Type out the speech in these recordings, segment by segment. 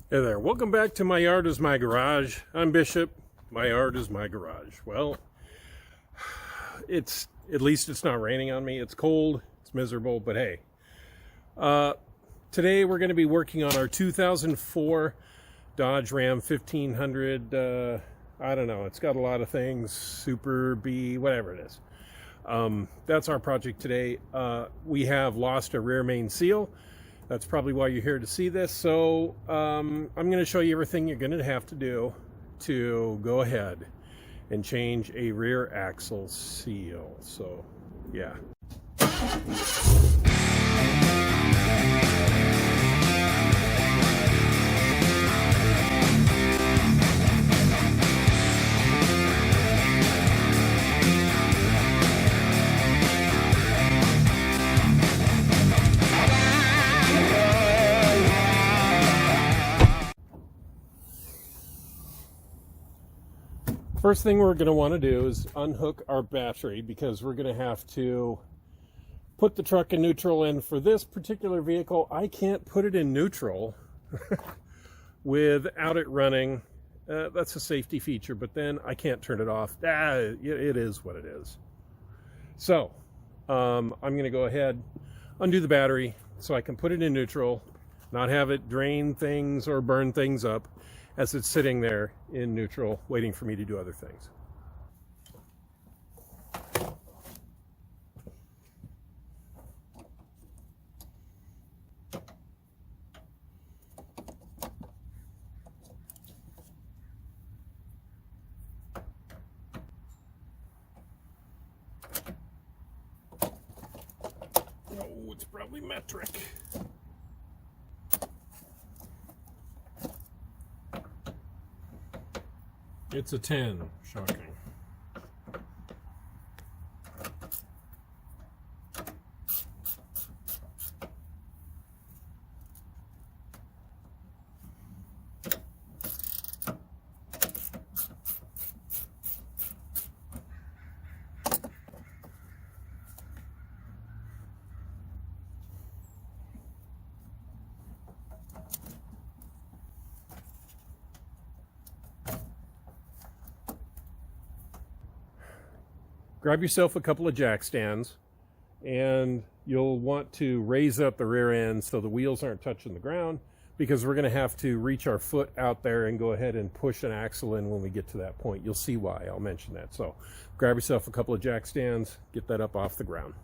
Hey there, welcome back to My Yard is My Garage. I'm Bishop. My yard is my garage. Well, at least it's not raining on me. It's cold, it's miserable, but hey. Today we're going to be working on our 2004 Dodge Ram 1500. I don't know, it's got a lot of things, Super B, whatever it is. That's our project today. We have lost a rear main seal. That's probably why you're here to see this. So I'm going to show you everything you're going to have to do to go ahead and change a rear axle seal. So yeah. First thing we're going to want to do is unhook our battery, because we're going to have to put the truck in neutral. And for this particular vehicle, I can't put it in neutral without it running. That's a safety feature, but then I can't turn it off. It is what it is. So I'm going to go ahead, undo the battery so I can put it in neutral, not have it drain things or burn things up as it's sitting there in neutral, waiting for me to do other things. Oh, it's probably metric. It's a 10, shocking. Grab yourself a couple of jack stands, and you'll want to raise up the rear end so the wheels aren't touching the ground, because we're going to have to reach our foot out there and go ahead and push an axle in when we get to that point. You'll see why. I'll mention that. So grab yourself a couple of jack stands, get that up off the ground.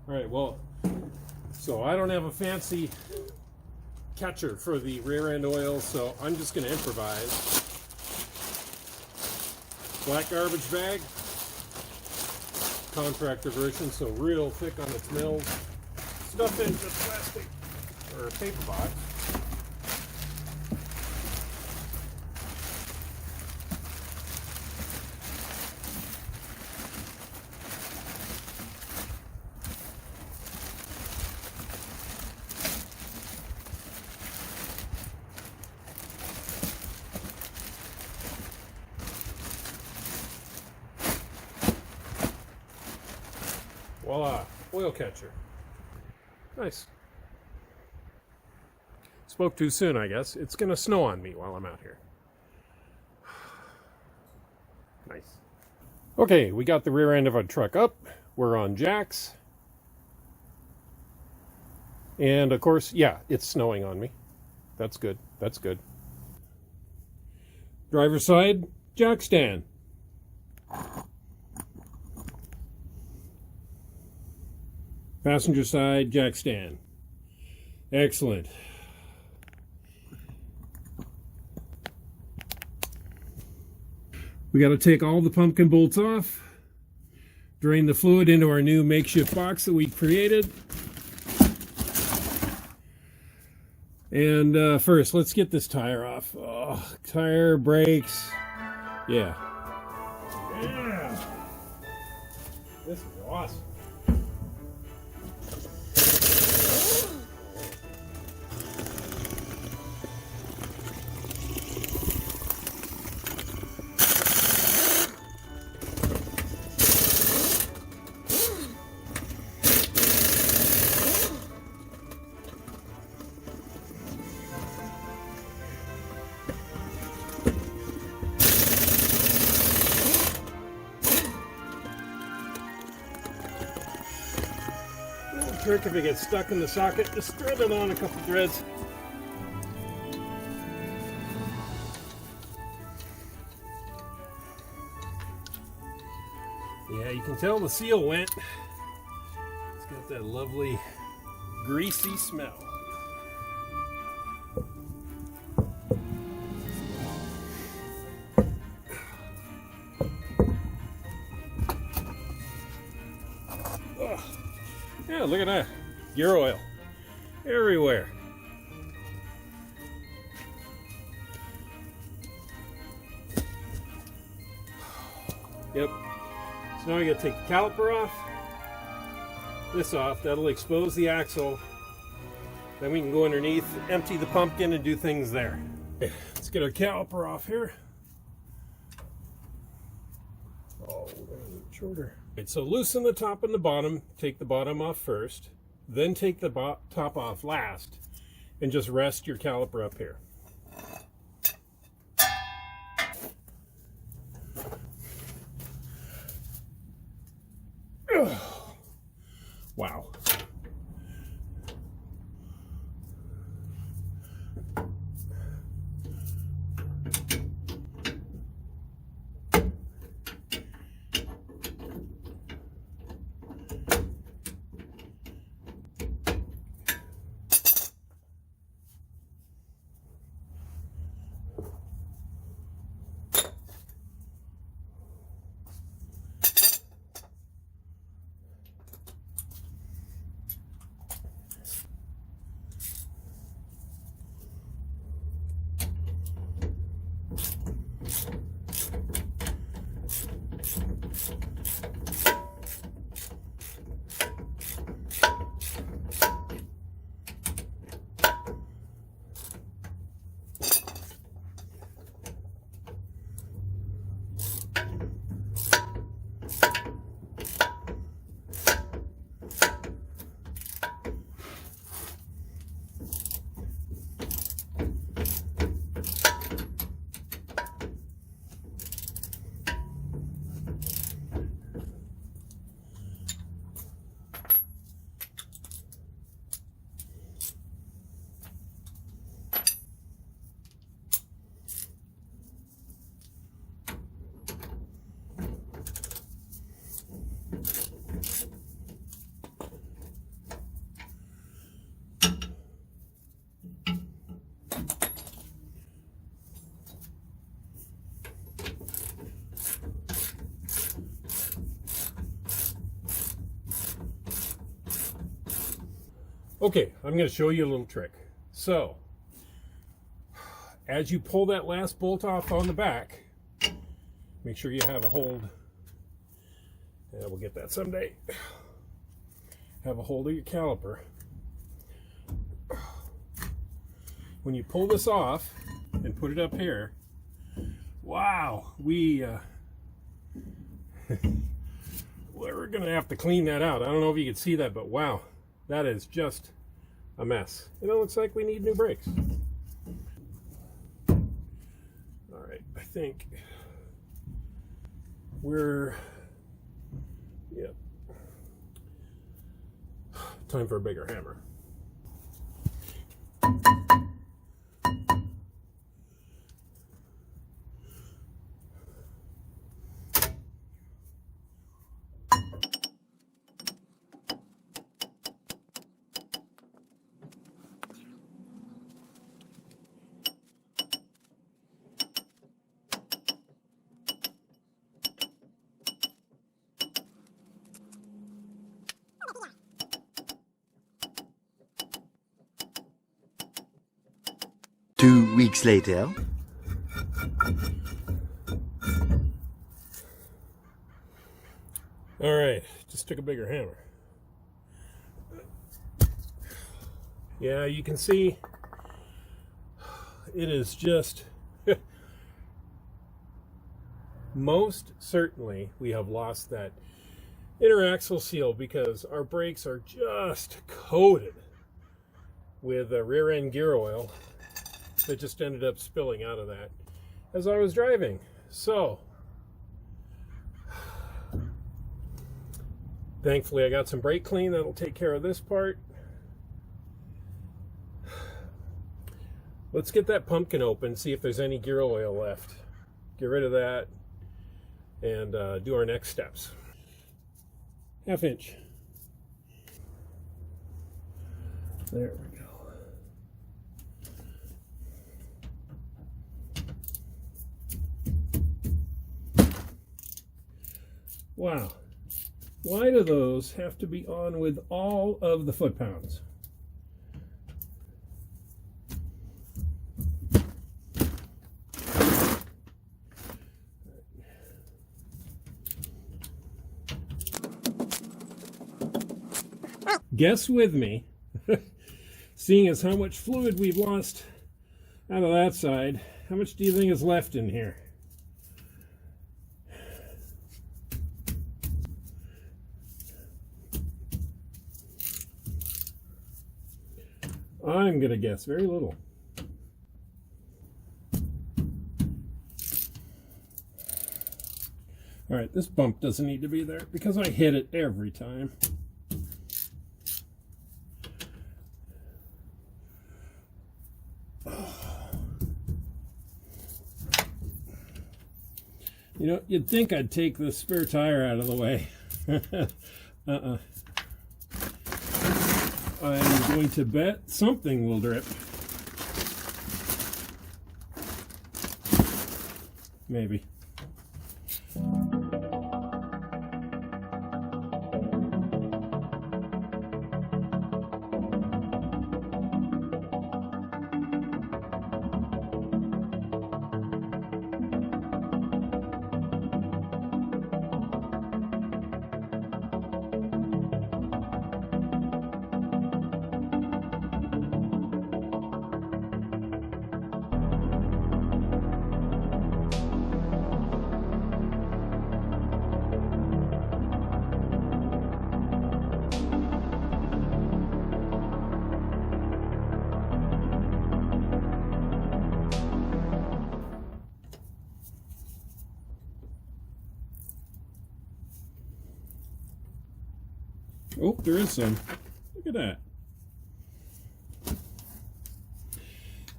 All right, well, so I don't have a fancy catcher for the rear end oil, so I'm just going to improvise. Black garbage bag. Contractor version, so real thick on its mills. Stuff into plastic or a paper box. Voila, oil catcher. Nice. Spoke too soon, I guess. It's going to snow on me while I'm out here. Nice. Okay, we got the rear end of our truck up. We're on jacks. And of course, yeah, it's snowing on me. That's good. That's good. Driver's side, jack stand. Passenger side, jack stand. Excellent. We got to take all the pumpkin bolts off, drain the fluid into our new makeshift box that we created. And first, let's get this tire off. Oh, tire, brakes. Yeah. Yeah. This is awesome. trick if it gets stuck in the socket, just thread it on a couple threads. Yeah, you can tell the seal went. It's got that lovely greasy smell. Oh, yeah, look at that. Gear oil everywhere. Yep. So now we got to take the caliper off, this off, that'll expose the axle. Then we can go underneath, empty the pumpkin, and do things there. Okay, let's get our caliper off here. Oh, we're gonna need it shorter. Right, so loosen the top and the bottom, take the bottom off first, then take the top off last, and just rest your caliper up here. Wow. Okay, I'm going to show you a little trick. So, as you pull that last bolt off on the back, make sure you have a hold. Yeah, we'll get that someday. Have a hold of your caliper. When you pull this off and put it up here, wow, we're going to have to clean that out. I don't know if you can see that, but wow. That is just a mess. And it looks like we need new brakes. All right, I think we're, yep. Time for a bigger hammer. Two weeks later. All right, just took a bigger hammer. Yeah, you can see it is just most certainly we have lost that inner axle seal because our brakes are just coated with rear end gear oil that just ended up spilling out of that as I was driving. So Thankfully, I got some brake clean that'll take care of this part. Let's get that pumpkin open, see if there's any gear oil left. Get rid of that and do our next steps. 1/2 inch. There we go. Wow. Why do those have to be on with all of the foot-pounds? Guess with me, seeing as how much fluid we've lost out of that side, how much do you think is left in here? I'm going to guess very little. All right, this bump doesn't need to be there because I hit it every time. You know, you'd think I'd take the spare tire out of the way. I'm going to bet something will drip. Maybe. Oh, there is some. Look at that.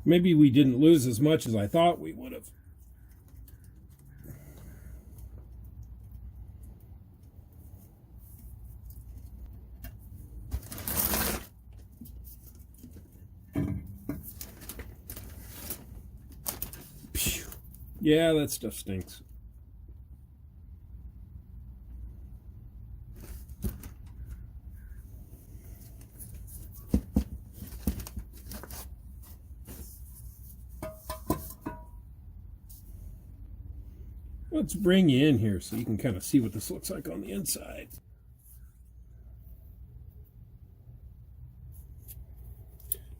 Maybe we didn't lose as much as I thought we would have. Phew. Yeah, that stuff stinks. Let's bring you in here so you can kind of see what this looks like on the inside.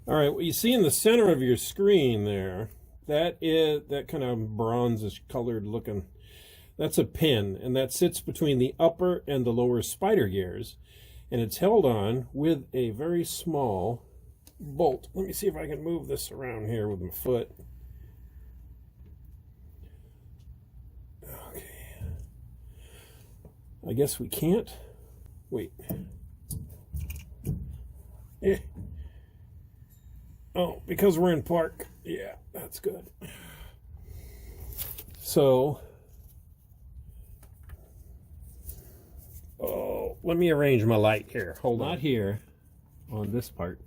All right, what you see in the center of your screen there, that kind of bronzish colored looking, that's a pin, and that sits between the upper and the lower spider gears, and it's held on with a very small bolt. Let me see if I can move this around here with my foot. I guess we can't. Wait. Eh. Oh, because we're in park. Yeah, that's good. So, oh, let me arrange my light here. Hold on. Not here on this part,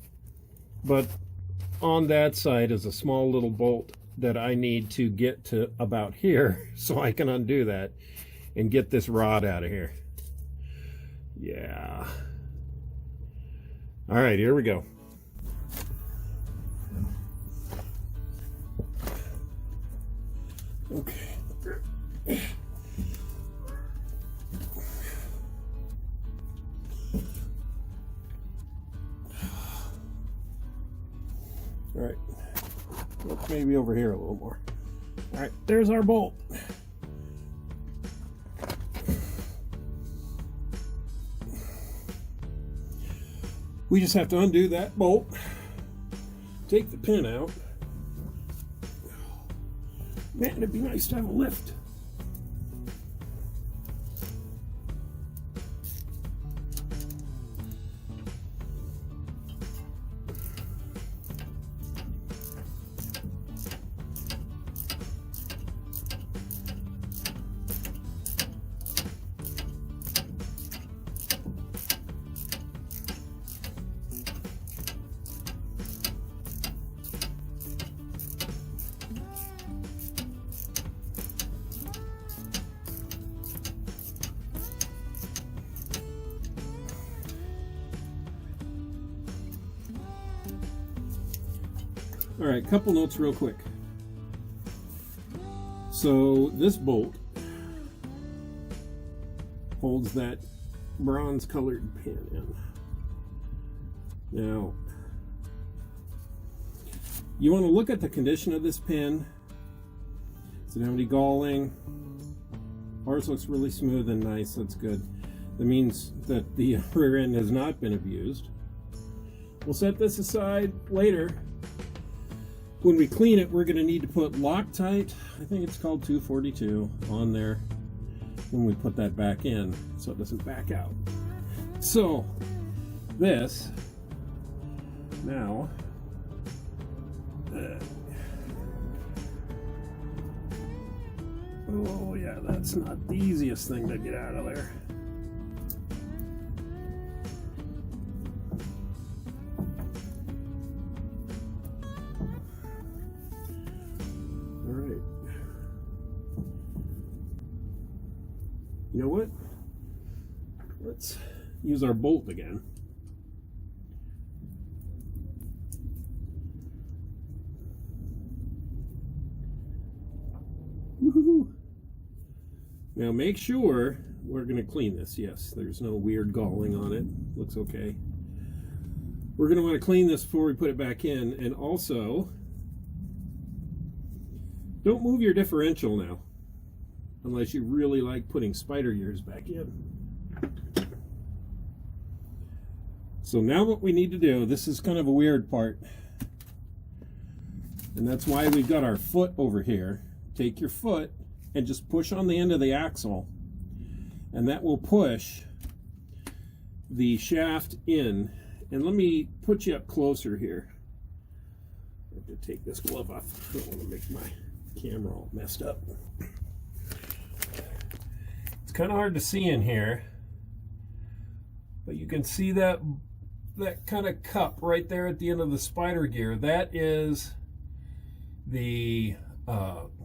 but on that side is a small little bolt that I need to get to about here so I can undo that and get this rod out of here. Yeah. All right, here we go. Okay. All right. Look, maybe over here a little more. All right, there's our bolt. We just have to undo that bolt, take the pin out. Man, it'd be nice to have a lift. All right, couple notes real quick. So this bolt holds that bronze colored pin in. Now, you want to look at the condition of this pin. Does it have any galling? Ours looks really smooth and nice. That's good. That means that the rear end has not been abused. We'll set this aside later. When we clean it, we're going to need to put Loctite, I think it's called 242, on there when we put that back in so it doesn't back out. So this now oh yeah, that's not the easiest thing to get out of there. You know what? Let's use our bolt again. Woohoo! Now make sure we're going to clean this. Yes, there's no weird galling on it. Looks okay. We're going to want to clean this before we put it back in, and also don't move your differential now, unless you really like putting spider gears back in. So now what we need to do, this is kind of a weird part, and that's why we've got our foot over here. Take your foot and just push on the end of the axle, and that will push the shaft in. And let me put you up closer here. I have to take this glove off. I don't want to make my camera all messed up. It's kind of hard to see in here, but you can see that kind of cup right there at the end of the spider gear. That is the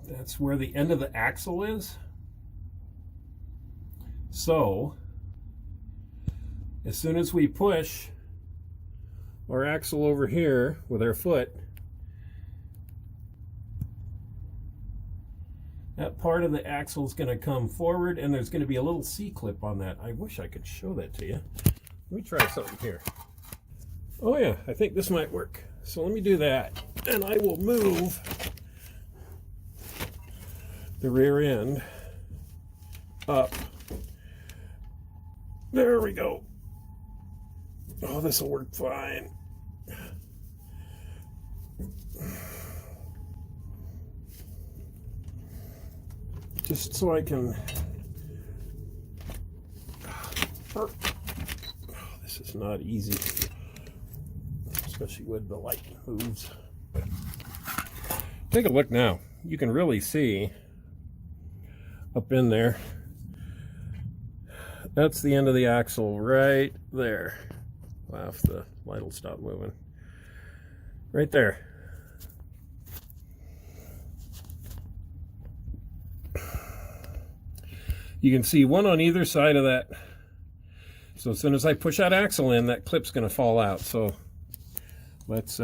that's where the end of the axle is. So as soon as we push our axle over here with our foot, that part of the axle is going to come forward, and there's going to be a little C-clip on that. I wish I could show that to you. Let me try something here. Oh yeah, I think this might work. So let me do that, and I will move the rear end up. There we go. Oh, this will work fine. Just so I can... Oh, this is not easy, especially when the light moves. Take a look now. You can really see up in there. That's the end of the axle right there. Wow, if the light will stop moving. Right there. You can see one on either side of that. So as soon as I push that axle in, that clip's going to fall out. So let's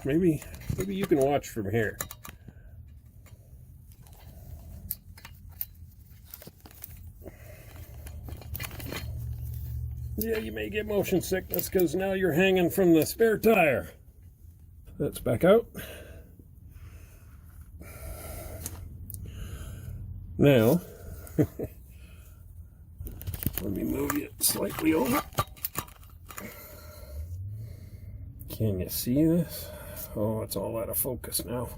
maybe you can watch from here. Yeah, you may get motion sickness because now you're hanging from the spare tire. That's back out. Now, let me move you slightly over. Can you see this? Oh, it's all out of focus now.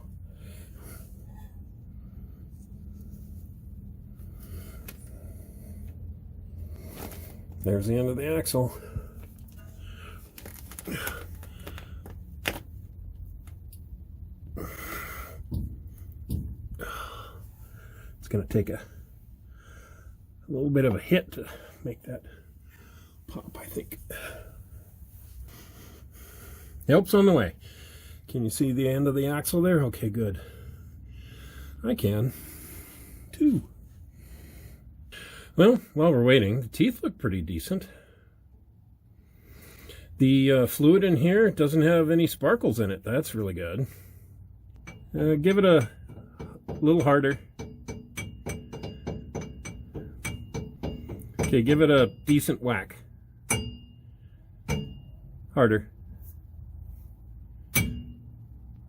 There's the end of the axle. It's going to take a little bit of a hit to make that pop, I think. Help's on the way. Can you see the end of the axle there? Okay, good. I can, too. Well, while we're waiting, the teeth look pretty decent. The fluid in here doesn't have any sparkles in it. That's really good. Give it a little harder. Okay, give it a decent whack. Harder.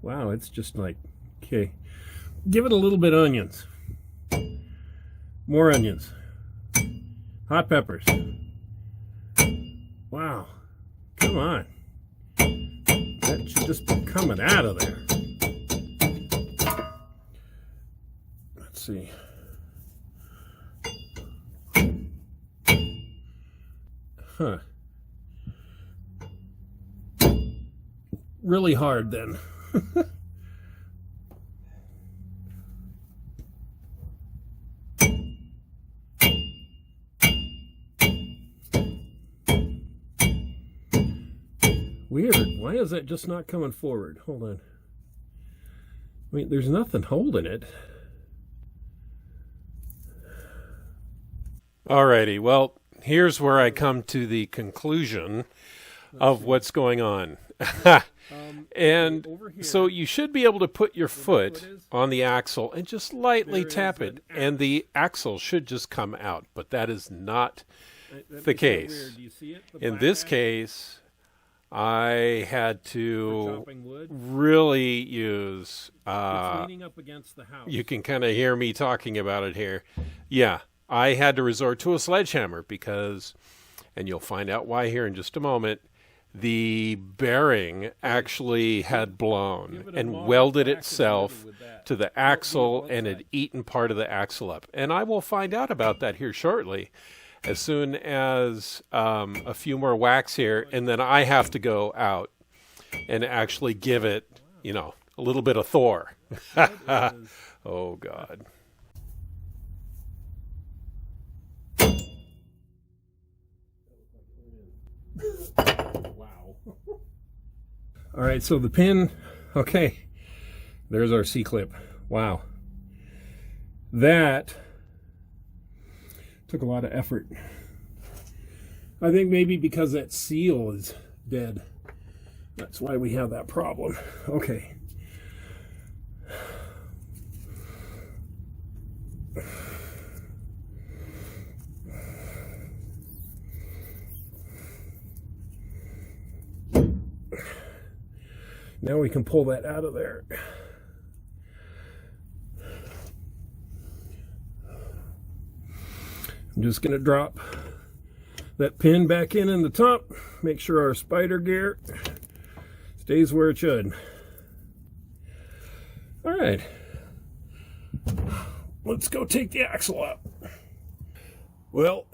Wow, it's just like, okay. Give it a little bit of onions. More onions. Hot peppers. Wow. Come on. That should just be coming out of there. Let's see. Huh. Really hard then. Weird. Why is that just not coming forward? Hold on. I mean, there's nothing holding it. Alrighty, well, here's where I come to the conclusion of what's going on. And so you should be able to put your foot on the axle and just lightly tap it, and the axle should just come out. But that is not the case. In this case, I had to really use, you can kind of hear me talking about it here. Yeah, I had to resort to a sledgehammer because, and you'll find out why here in just a moment, the bearing actually had blown and welded itself to the axle and had eaten part of the axle up. And I will find out about that here shortly, as soon as a few more whacks here, and then I have to go out and actually give it, you know, a little bit of Thor. Oh, God. Wow. All right, so the pin, okay, there's our C-clip. Wow. That took a lot of effort. I think maybe because that seal is dead. That's why we have that problem. Okay. Now we can pull that out of there. I'm just going to drop that pin back in the top. Make sure our spider gear stays where it should. All right. Let's go take the axle out. Well,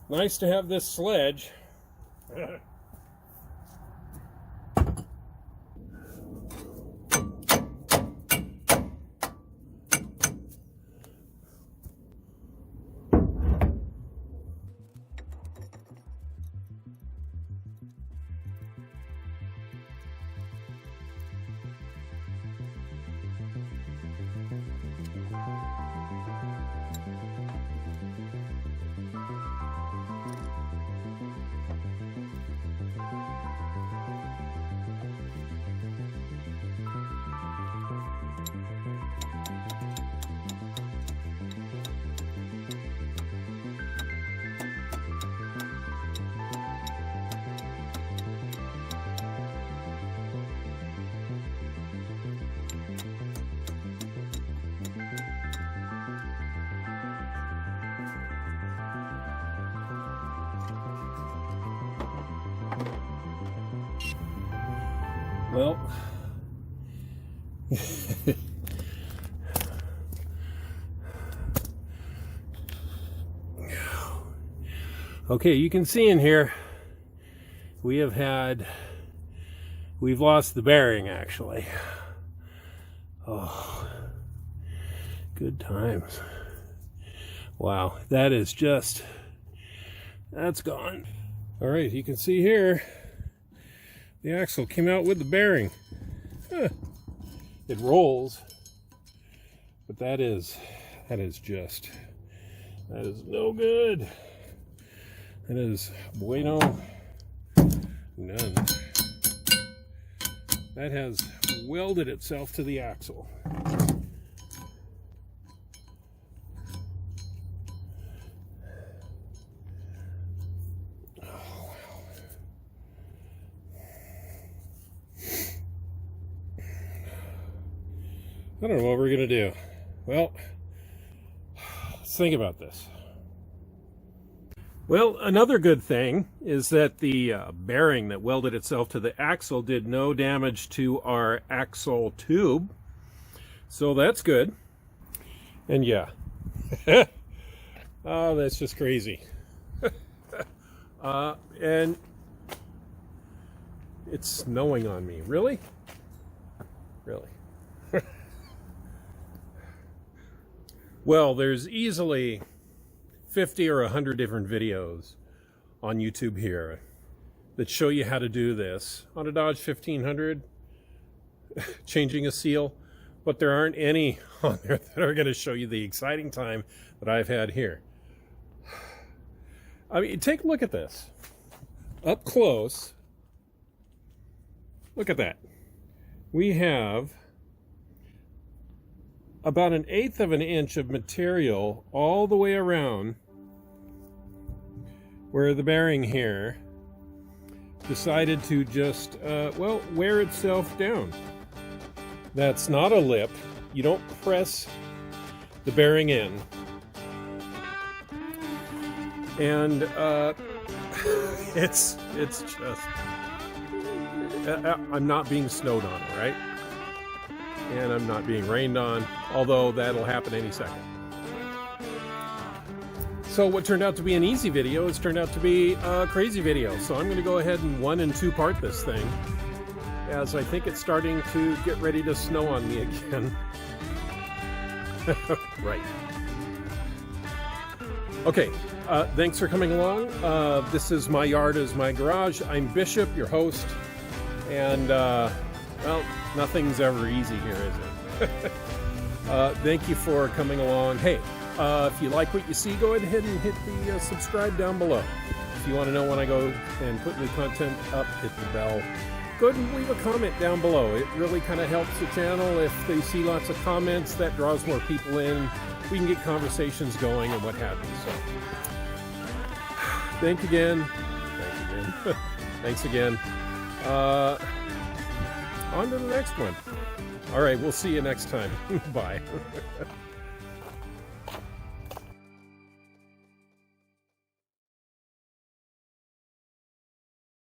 nice to have this sledge. Well, okay, you can see in here we've lost the bearing actually. Oh, good times. Wow, that's gone. All right, you can see here the axle came out with the bearing. It rolls, but that is no good. It is bueno. None. That has welded itself to the axle. I don't know what we're going to do. Well, let's think about this. Well, another good thing is that the bearing that welded itself to the axle did no damage to our axle tube. So that's good. And yeah. Oh, that's just crazy. And it's snowing on me. Really? Really? Well, there's easily 50 or 100 different videos on YouTube here that show you how to do this on a Dodge 1500, changing a seal, but there aren't any on there that are going to show you the exciting time that I've had here. I mean, take a look at this. Up close, look at that. We have about 1/8 of an inch of material all the way around where the bearing here decided to just, well, wear itself down. That's not a lip. You don't press the bearing in. And it's just, I'm not being snowed on, right? And I'm not being rained on, although that'll happen any second. So what turned out to be an easy video has turned out to be a crazy video. So I'm going to go ahead and 1- and 2-part this thing, as I think it's starting to get ready to snow on me again. Right. Okay, thanks for coming along. This is My Yard is My Garage. I'm Bishop, your host, and well, nothing's ever easy here, is it? Thank you for coming along. Hey, if you like what you see, go ahead and hit the subscribe down below. If you want to know when I go and put new content up, hit the bell. Go ahead and leave a comment down below. It really kind of helps the channel. If they see lots of comments, that draws more people in. We can get conversations going and what have you. So, thanks again. Thanks again. On to the next one. All right, we'll see you next time. Bye.